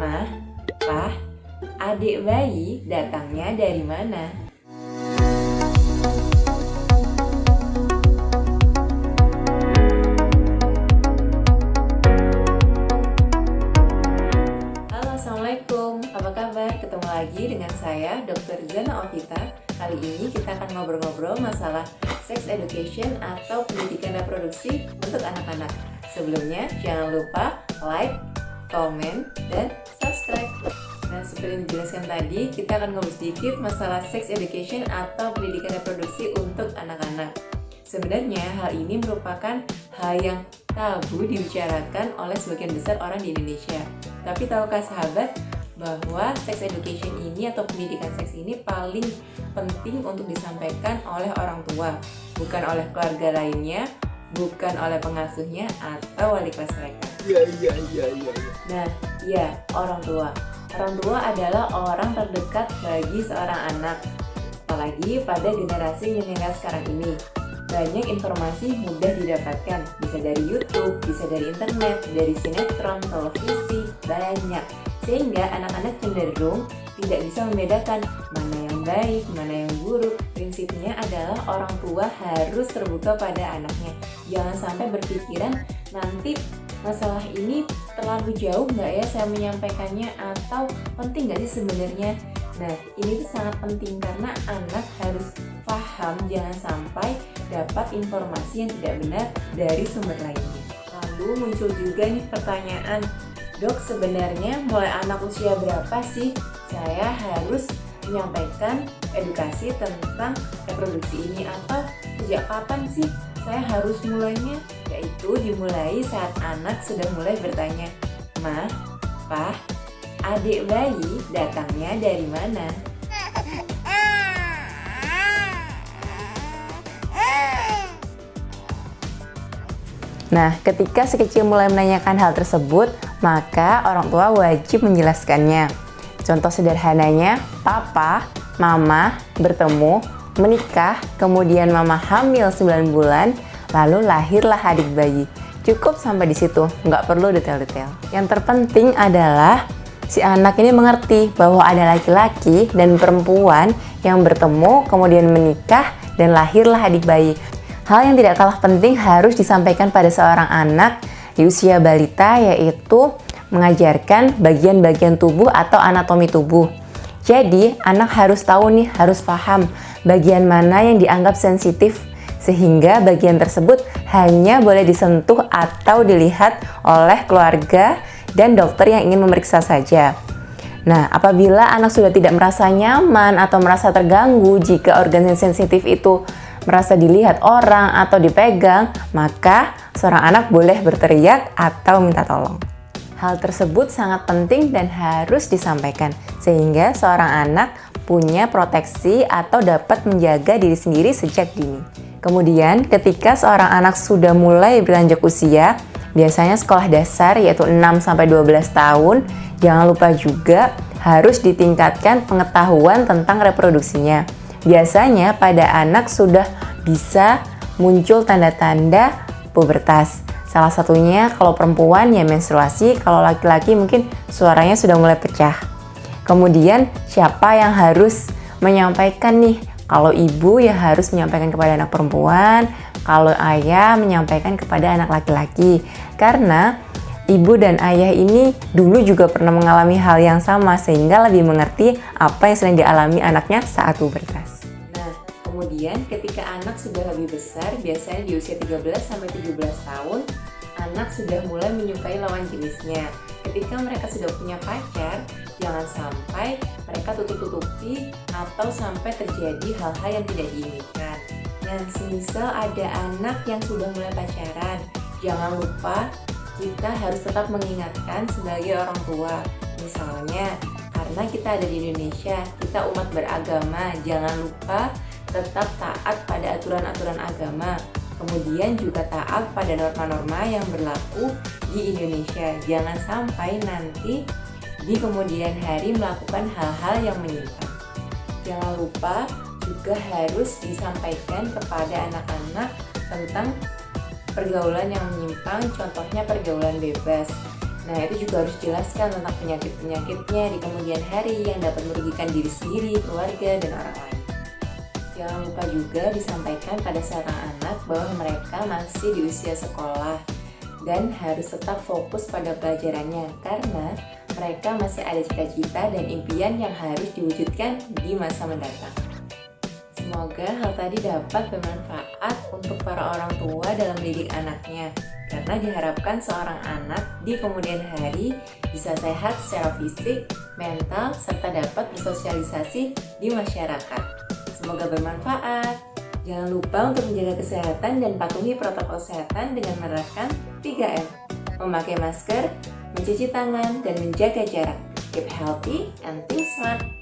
Mah, Pah, adik bayi datangnya dari mana? Halo, Assalamualaikum. Apa kabar? Ketemu lagi dengan saya, Dr. Zana Ovita. Kali ini kita akan ngobrol-ngobrol masalah sex education atau pendidikan reproduksi untuk anak-anak. Sebelumnya, jangan lupa like, komen, dan subscribe. Nah, seperti yang dijelaskan tadi, kita akan ngobrol sedikit masalah sex education atau pendidikan reproduksi untuk anak-anak. Sebenarnya hal ini merupakan hal yang tabu dibicarakan oleh sebagian besar orang di Indonesia. Tapi tahukah sahabat bahwa sex education ini atau pendidikan seks ini paling penting untuk disampaikan oleh orang tua, bukan oleh keluarga lainnya, bukan oleh pengasuhnya atau wali kelas mereka. Iya. Nah, iya, orang tua. Orang tua adalah orang terdekat bagi seorang anak, apalagi pada generasi milenial sekarang ini. Banyak informasi mudah didapatkan, bisa dari YouTube, bisa dari internet, dari sinetron, televisi, banyak. Sehingga anak-anak cenderung tidak bisa membedakan mana yang baik, mana yang buruk. Prinsipnya adalah orang tua harus terbuka pada anaknya. Jangan sampai berpikiran nanti masalah ini terlalu jauh nggak ya saya menyampaikannya, atau penting nggak sih sebenarnya. Nah, ini tuh sangat penting karena anak harus paham, jangan sampai dapat informasi yang tidak benar dari sumber lainnya. Lalu muncul juga nih pertanyaan, Dok, sebenarnya mulai anak usia berapa sih saya harus menyampaikan edukasi tentang reproduksi ini, atau sejak kapan sih saya harus mulainya? Yaitu dimulai saat anak sudah mulai bertanya, Mah, Pah, adik bayi datangnya dari mana? Nah, ketika si kecil mulai menanyakan hal tersebut, maka orang tua wajib menjelaskannya. Contoh sederhananya, papa, mama bertemu, menikah, kemudian mama hamil 9 bulan, lalu lahirlah adik bayi. Cukup sampai di situ, nggak perlu detail-detail. Yang terpenting adalah si anak ini mengerti bahwa ada laki-laki dan perempuan yang bertemu, kemudian menikah, dan lahirlah adik bayi. Hal yang tidak kalah penting harus disampaikan pada seorang anak di usia balita, yaitu mengajarkan bagian-bagian tubuh atau anatomi tubuh. Jadi, anak harus tahu nih, harus paham bagian mana yang dianggap sensitif, sehingga bagian tersebut hanya boleh disentuh atau dilihat oleh keluarga dan dokter yang ingin memeriksa saja. Nah, apabila anak sudah tidak merasa nyaman atau merasa terganggu jika organ yang sensitif itu merasa dilihat orang atau dipegang, maka seorang anak boleh berteriak atau minta tolong. Hal tersebut sangat penting dan harus disampaikan, sehingga seorang anak punya proteksi atau dapat menjaga diri sendiri sejak dini. Kemudian, ketika seorang anak sudah mulai beranjak usia, biasanya sekolah dasar yaitu 6-12 tahun, jangan lupa juga harus ditingkatkan pengetahuan tentang reproduksinya. Biasanya pada anak sudah bisa muncul tanda-tanda pubertas. Salah satunya kalau perempuan ya menstruasi, kalau laki-laki mungkin suaranya sudah mulai pecah. Kemudian siapa yang harus menyampaikan nih? Kalau ibu ya harus menyampaikan kepada anak perempuan, kalau ayah menyampaikan kepada anak laki-laki. Karena ibu dan ayah ini dulu juga pernah mengalami hal yang sama, sehingga lebih mengerti apa yang sedang dialami anaknya saat pubertas. Nah, kemudian ketika anak sudah lebih besar, biasanya di usia 13-17 tahun, anak sudah mulai menyukai lawan jenisnya. Ketika mereka sudah punya pacar, jangan sampai mereka tutup-tutupi atau sampai terjadi hal-hal yang tidak diinginkan. Nah, semisal ada anak yang sudah mulai pacaran, jangan lupa kita harus tetap mengingatkan sebagai orang tua. Misalnya, karena kita ada di Indonesia, kita umat beragama, jangan lupa tetap taat pada aturan-aturan agama. Kemudian juga taat pada norma-norma yang berlaku di Indonesia. Jangan sampai nanti di kemudian hari melakukan hal-hal yang menyimpang. Jangan lupa juga harus disampaikan kepada anak-anak tentang pergaulan yang menyimpang, contohnya pergaulan bebas. Nah, itu juga harus dijelaskan tentang penyakit-penyakitnya di kemudian hari yang dapat merugikan diri sendiri, keluarga, dan orang lain. Jangan lupa juga disampaikan pada seorang anak bahwa mereka masih di usia sekolah dan harus tetap fokus pada pelajarannya karena mereka masih ada cita-cita dan impian yang harus diwujudkan di masa mendatang. Semoga hal tadi dapat bermanfaat untuk para orang tua dalam mendidik anaknya, karena diharapkan seorang anak di kemudian hari bisa sehat secara fisik, mental, serta dapat bersosialisasi di masyarakat. Semoga bermanfaat. Jangan lupa untuk menjaga kesehatan dan patuhi protokol kesehatan dengan menerapkan 3M. Memakai masker, mencuci tangan, dan menjaga jarak. Keep healthy and think smart.